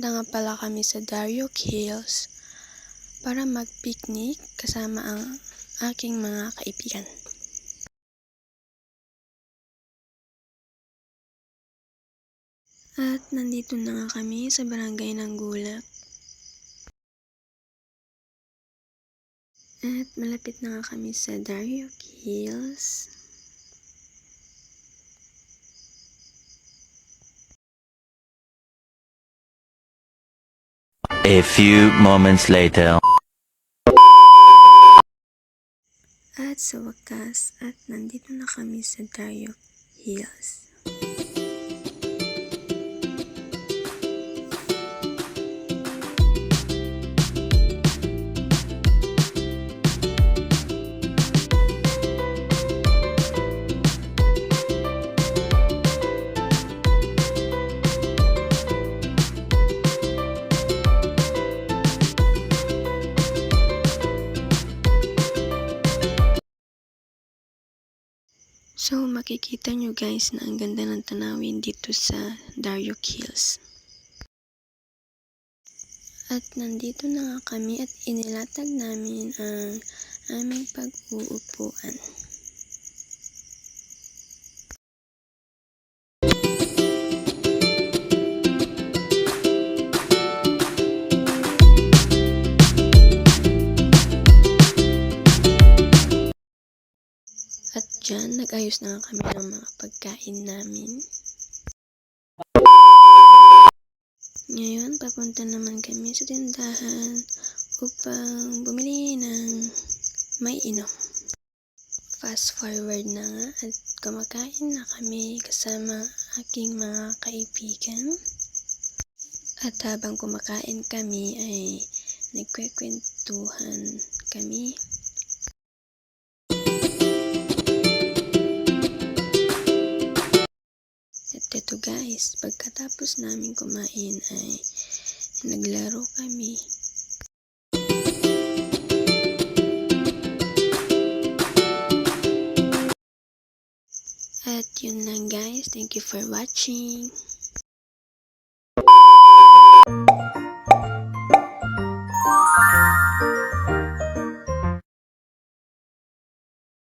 Pupunta nga pala kami sa Darioc Hills para mag-picnic kasama ang aking mga kaibigan. At nandito na nga kami sa barangay ng Gulak. At malapit na nga kami sa Darioc Hills. A few moments later. At sa wakas, nandito na kami sa Darioc Hills. So, makikita nyo guys na ang ganda ng tanawin dito sa Darioc Hills. At nandito na nga kami at inilatag namin ang aming pag-uupuan. At dyan, nag-ayos na kami ng mga pagkain namin. Ngayon, papunta naman kami sa tindahan upang bumili ng may inom. Fast forward na nga at kumakain na kami kasama aking mga kaibigan. At habang kumakain kami ay nagkwekwentuhan kami. At ito guys, pagkatapos namin kumain ay naglaro kami. At yun lang guys, thank you for watching.